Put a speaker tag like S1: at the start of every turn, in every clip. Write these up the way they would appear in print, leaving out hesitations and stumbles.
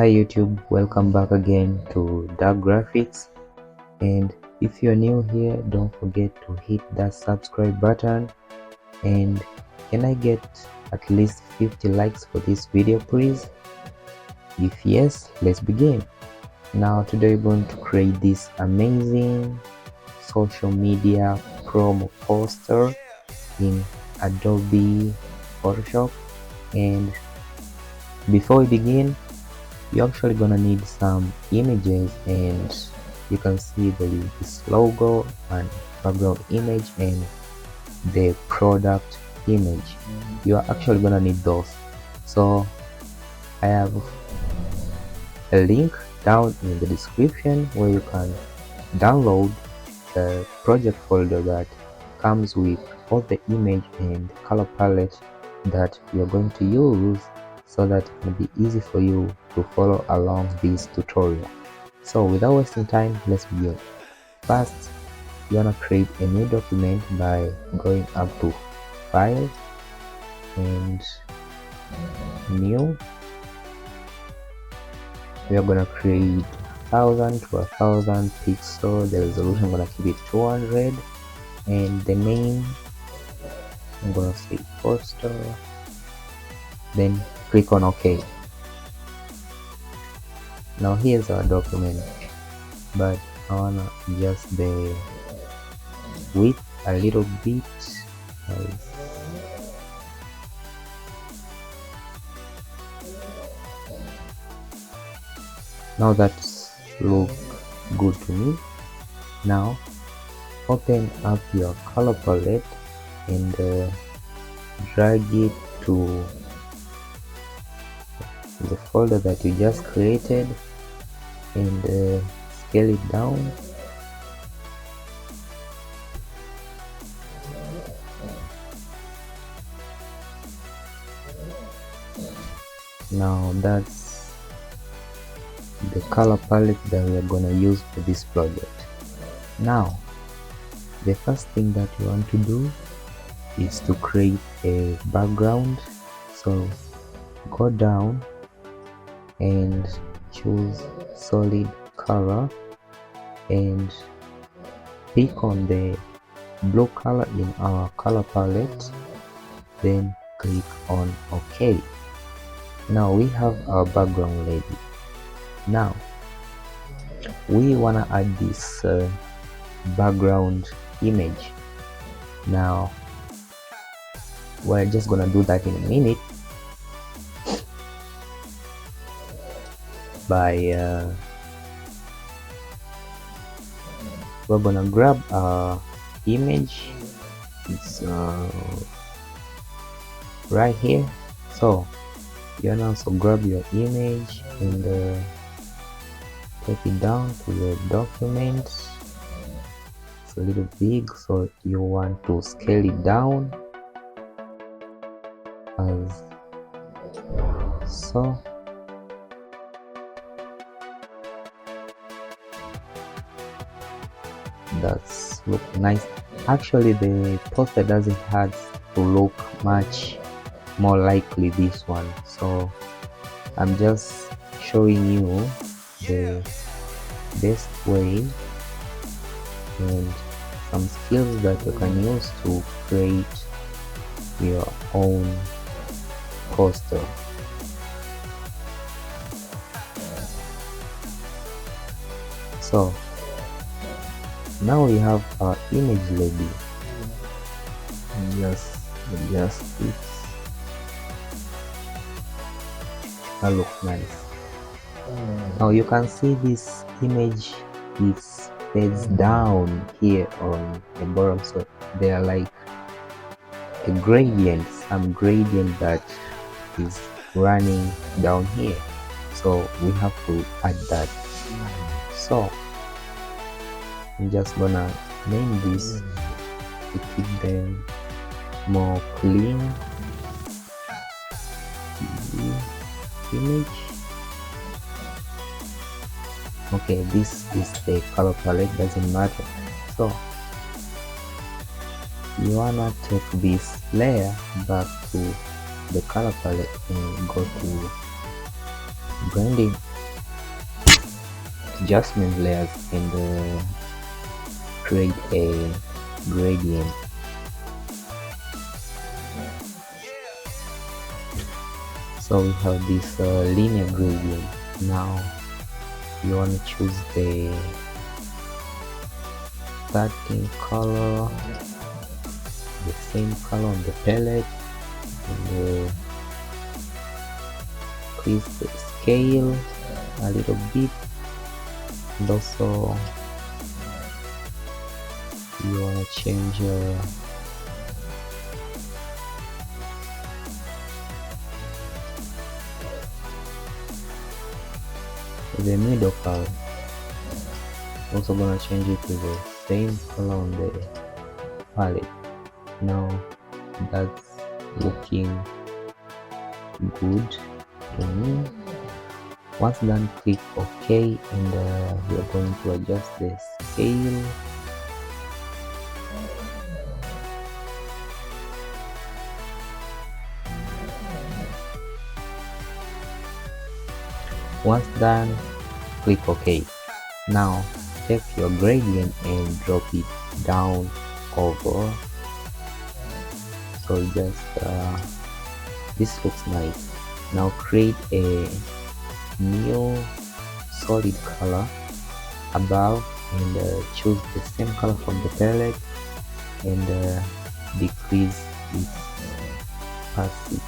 S1: Hi YouTube, welcome back again to Dark Graphics, and if you're new here, don't forget to hit that subscribe button. And can I get at least 50 likes for this video, please? If yes, let's begin. Now today we're going to create this amazing social media promo poster in Adobe Photoshop. And before we begin, you're actually gonna need some images, and you can see this logo and background image and the product image. You are actually gonna need those. So I have a link down in the description where you can download the project folder that comes with all the image and color palette that you're going to use, so that it can be easy for you to follow along this tutorial. So without wasting time, let's begin. First, you wanna create a new document by going up to File and New. We are gonna create 1000 to 1000 pixel. The resolution I'm gonna keep it 200, and the name I'm gonna say poster. Then click on OK. Now here's our document, but I wanna adjust the width a little bit. Now that's look good to me. Now open up your color palette and drag it to the folder that you just created, and scale it down. Now that's the color palette that we are going to use for this project. Now the first thing that you want to do is to create a background. So go down and choose solid color and pick on the blue color in our color palette, then click on OK. Now we have our background ready. Now we want to add this background image. Now we're just gonna do that in a minute by we're gonna grab our image. It's right here. So you can also grab your image and take it down to the document. It's a little big, so you want to scale it down as so. That's look nice. Actually the poster doesn't have to look much more likely this one, so I'm just showing you the best way and some skills that you can use to create your own poster. So now we have our image ready. Just adjust it. That looks nice. Now you can see this image is fades down here on the bottom, so they are like a gradient, some gradient that is running down here, so we have to add that. So I'm just gonna name this to keep them more clean. Image. Okay, this is the color palette, doesn't matter. So you wanna take this layer back to the color palette and go to blending adjustment layers and create a gradient. So we have this linear gradient. Now you want to choose the starting color, the same color on the palette, and increase the scale a little bit, and also you want to change the middle color. Also gonna change it to the same color on the palette. Now that's looking good to me. Once done, click OK, and we are going to adjust the scale. Once done, click OK. Now take your gradient and drop it down over. So just this looks nice. Now create a new solid color above and choose the same color from the palette and decrease its opacity.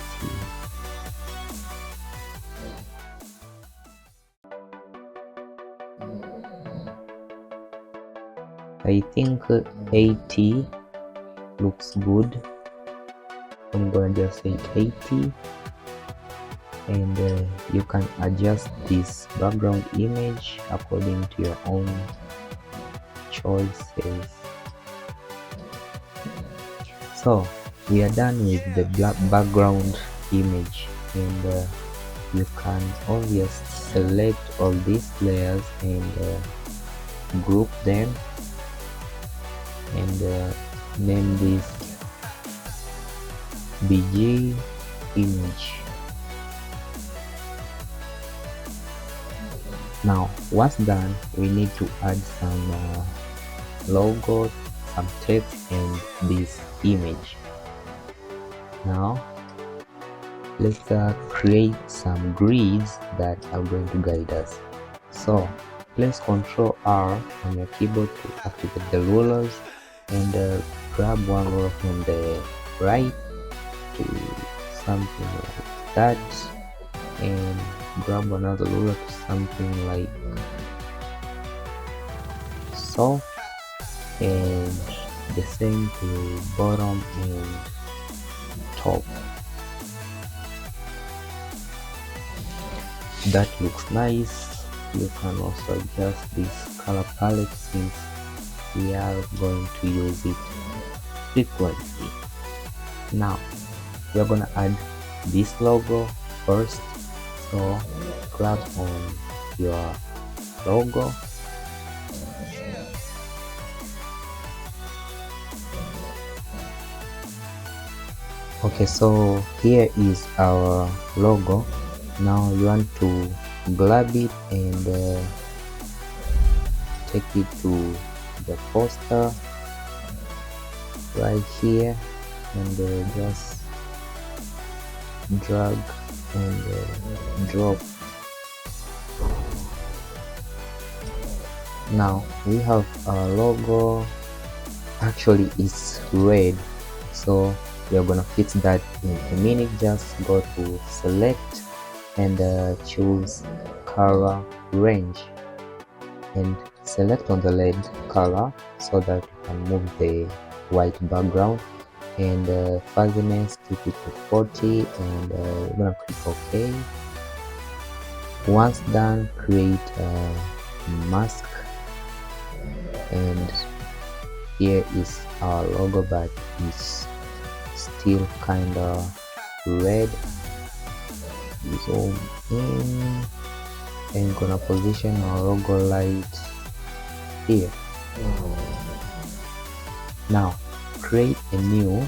S1: I think 80 looks good. I'm gonna just say 80, and you can adjust this background image according to your own choices. So we are done with the black background image, and you can obviously select all these layers and group them and name this BG image. Now once done, we need to add some logo, some text, and this image. Now let's create some grids that are going to guide us. So place Ctrl R on your keyboard to activate the rulers, and grab one ruler from the right to something like that, and grab another ruler to something like so, and the same to bottom and top. That looks nice. You can also adjust this color palette since we are going to use it frequently. Now we are gonna add this logo first, so grab on your logo, okay, so here is our logo. Now you want to grab it and take it to the poster right here, and just drag and drop. Now we have our logo. Actually it's red, so we are gonna fix that in a minute. Just go to select and choose color range and select on the red color so that you can move the white background, and fuzziness keep it to 40, and we're gonna click OK. Once done, create a mask, and here is our logo, but it's still kinda red. Zoom in and gonna position our logo light here. Now create a new,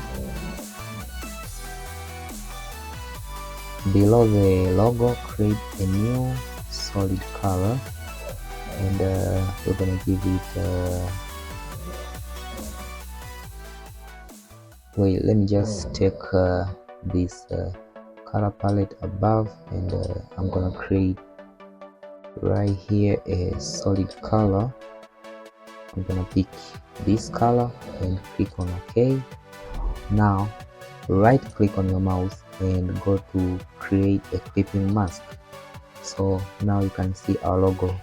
S1: below the logo create a new solid color and we're gonna give it wait, let me just take this color palette above, and I'm gonna create right here a solid color. I'm gonna pick this color and click on OK. Now right click on your mouse and go to create a clipping mask. So now you can see our logo.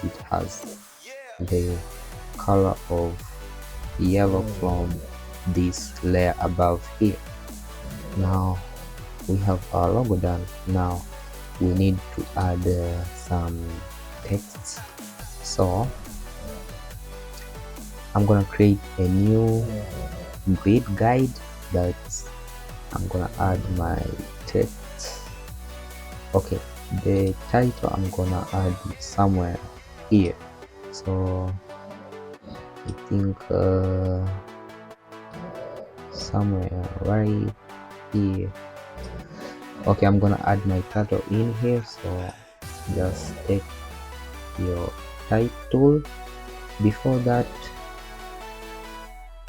S1: It has the color of yellow from this layer above here. Now we have our logo done. Now we need to add some text, so I'm gonna create a new grid guide that I'm gonna add my text. Okay, the title I'm gonna add somewhere here, so I think somewhere right here. Okay, I'm gonna add my title in here, so just take your title. Before that,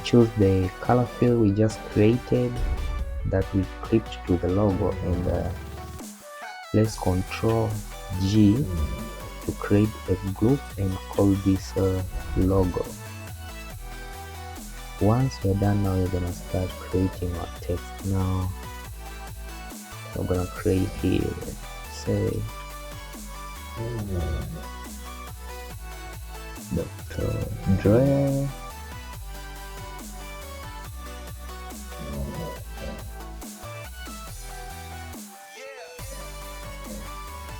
S1: choose the color fill we just created that we clipped to the logo, and press Ctrl G to create a group and call this logo. Once we're done, now we're gonna start creating our text. Now we're gonna create here, say Dr. Dre.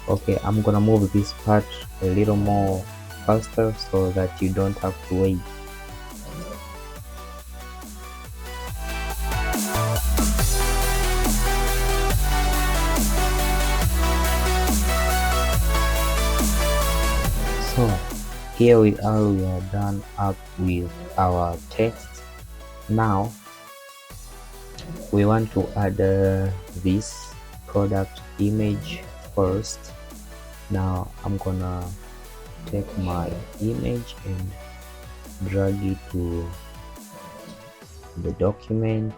S1: Okay, I'm gonna move this part a little more faster so that you don't have to wait. So here we are done up with our text. Now we want to add this product image first. Now I'm gonna take my image and drag it to the document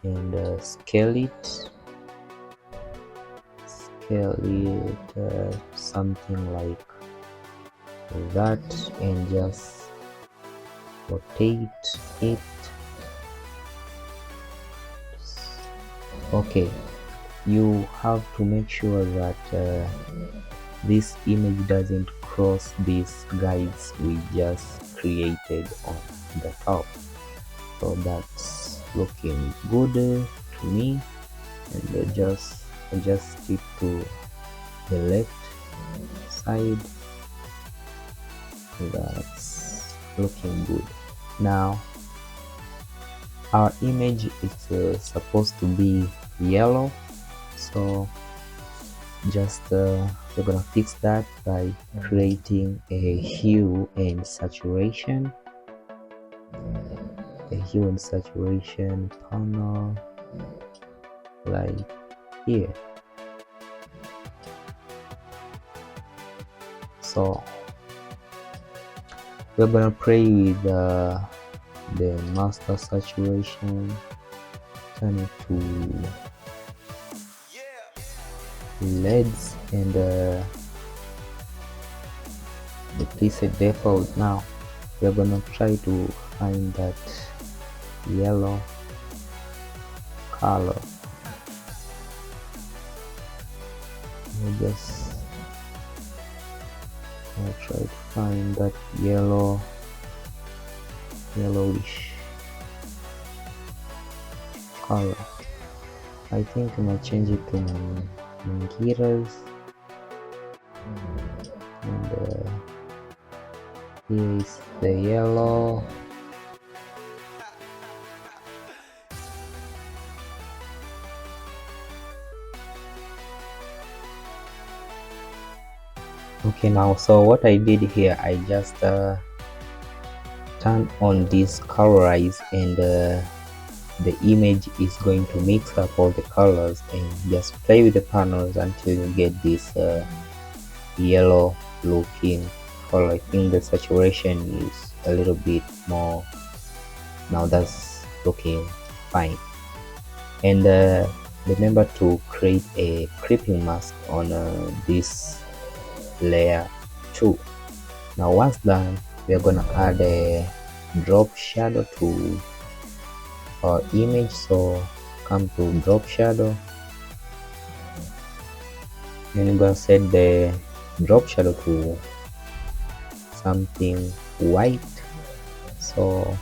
S1: and scale it something like that, and just rotate it. Okay, you have to make sure that this image doesn't cross these guides we just created on the top. So that's looking good to me, and just adjust it to the left side. That's looking good. Now our image is supposed to be yellow, so just we're gonna fix that by creating a hue and saturation panel right here. So we're gonna play with the master saturation, turn it to LEDs, and the preset default. Now we're gonna try to find that yellow color. I'll try to find that yellowish color. I think I'm gonna change it to Mangiras, and here is the yellow. Okay, now so what I did here, I just turn on this colorize, and the image is going to mix up all the colors, and just play with the panels until you get this yellow looking color. I think the saturation is a little bit more. Now that's looking fine. And remember to create a creeping mask on this layer too. Now once done, we are gonna add a drop shadow to our image. So come to drop shadow, and you're gonna set the drop shadow to something white. So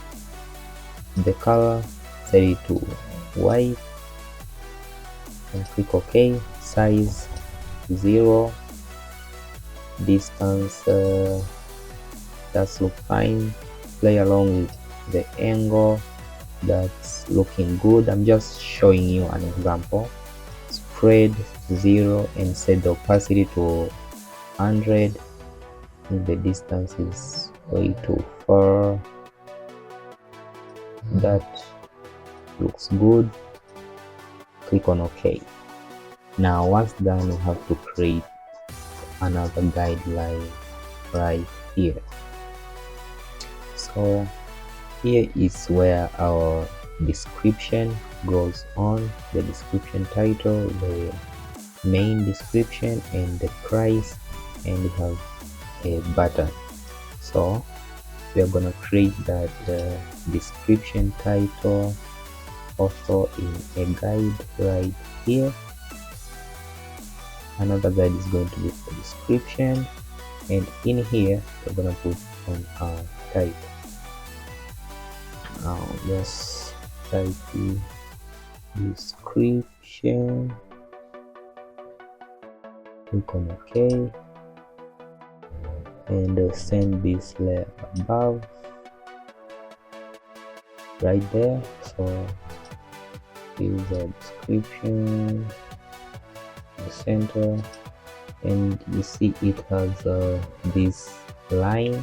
S1: the color, set it to white and click OK. Size 0, distance that's look fine. Play along with the angle, that's looking good. I'm just showing you an example. Spread 0 and set the opacity to 100. And the distance is way too far. That looks good. Click on OK. Now once done, we have to create another guideline right here. So here is where our description goes on, the description title, the main description, and the price, and we have a button. So we are gonna create that description title also in a guide right here. Another guide is going to be for description, and in here we're gonna put on our title. Now just type the description, click on OK, and send this layer above right there. So use a description, the center, and you see it has this line.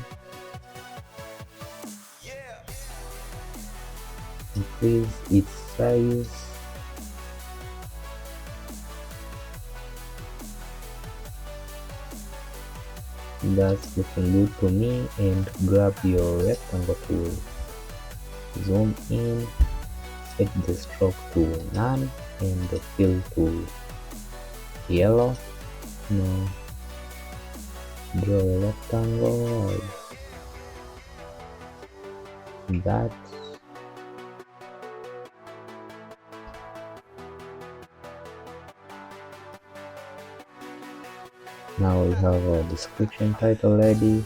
S1: Increase its size. That's looking good to me. And grab your rectangle tool, zoom in, set the stroke to none, and the fill to yellow. Now draw a rectangle like that. Now we have a description title ready.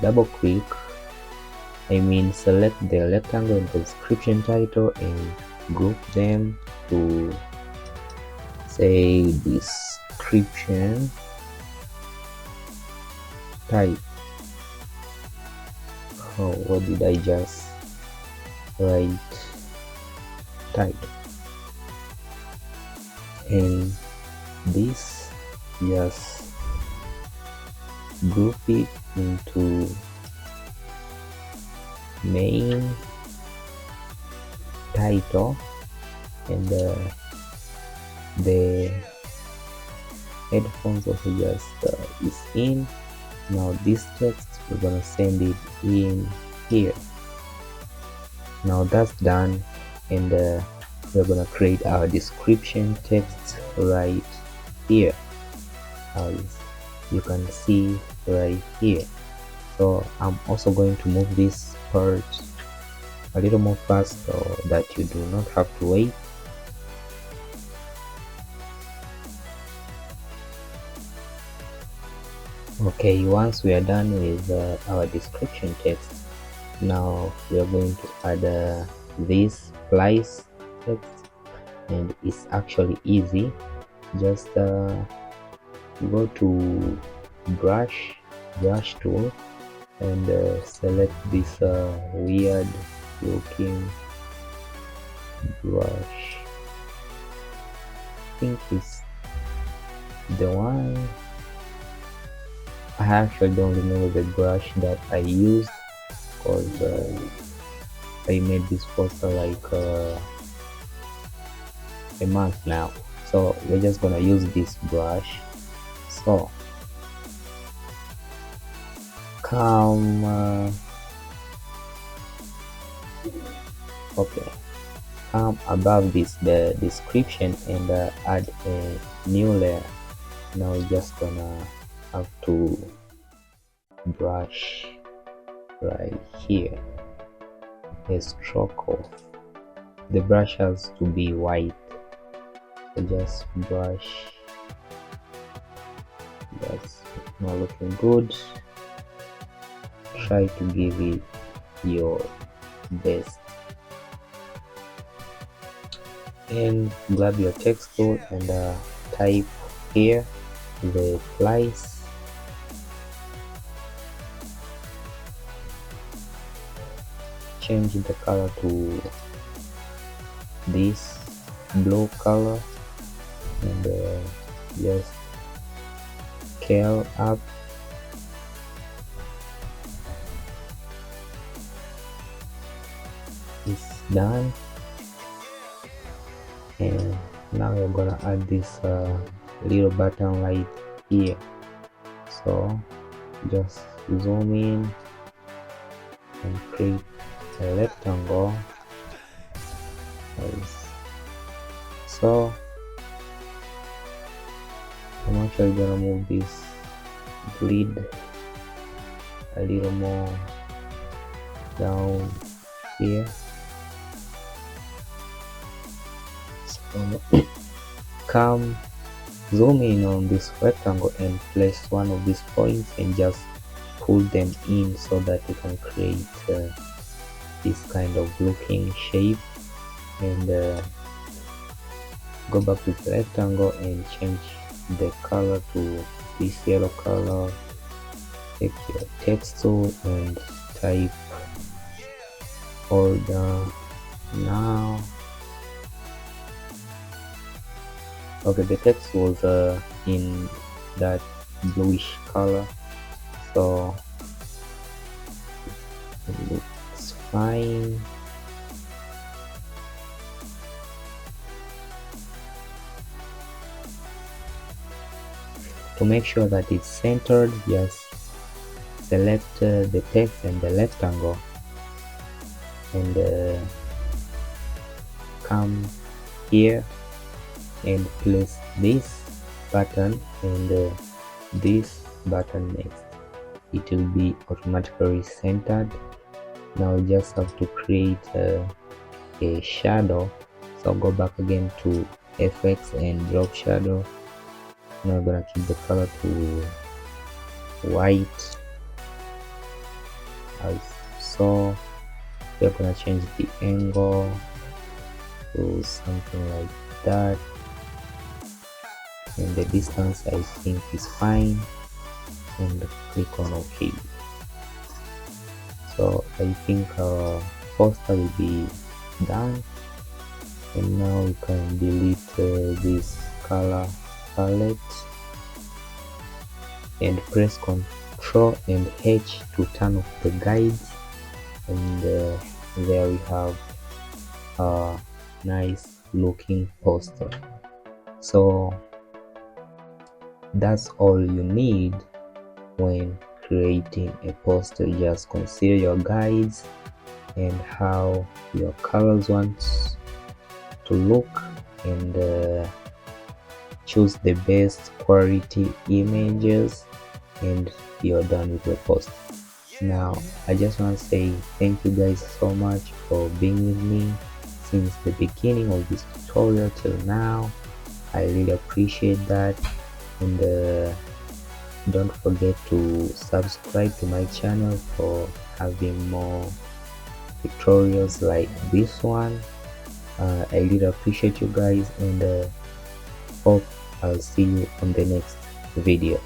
S1: Double click, select the rectangle and the description title and group them to say description type. Oh, what did I just write? Title. And this, just group it into main title, and the headphones also just is in. Now this text, we're gonna send it in here. Now that's done, and we're gonna create our description text right here, as you can see right here. So I'm also going to move this part a little more fast so that you do not have to wait. Okay, once we are done with our description text, now we are going to add this price text, and it's actually easy. Just go to brush tool and select this weird looking brush. I think it's the one. I actually don't remember the brush that I used, because I made this poster like a month now. So we're just gonna use this brush. So come okay, come above this the description and add a new layer. Now we're just gonna have to brush right here a stroke of the brush has to be white, so just brush. That's not looking good. Try to give it your best and grab your text tool and type here the price. Change the color to this blue color and just scale up. It's done, and now we're gonna add this little button right here. So just zoom in and create a rectangle. So I'm actually gonna move this grid a little more down here. So come zoom in on this rectangle and place one of these points and just pull them in so that you can create this kind of looking shape, and go back to the rectangle and change the color to this yellow color. Take your text tool and type order now. Okay, the text was in that bluish color, so it looks fine. To make sure that it's centered, just select the text and the rectangle and come here and place this button and this button next. It will be automatically centered. Now we just have to create a shadow, so go back again to FX and drop shadow. Now we're gonna keep the color to white as so. We're gonna change the angle to something like that, and the distance I think is fine, and click on OK. So I think our poster will be done, and now we can delete this color palette and press Ctrl and H to turn off the guides, and there we have a nice looking poster. So that's all you need when creating a poster. Just consider your guides and how your colors want to look, and choose the best quality images, and you're done with the post. Now I just want to say thank you guys so much for being with me since the beginning of this tutorial till now. I really appreciate that, and don't forget to subscribe to my channel for having more tutorials like this one. I really appreciate you guys, and hope I'll see you on the next video.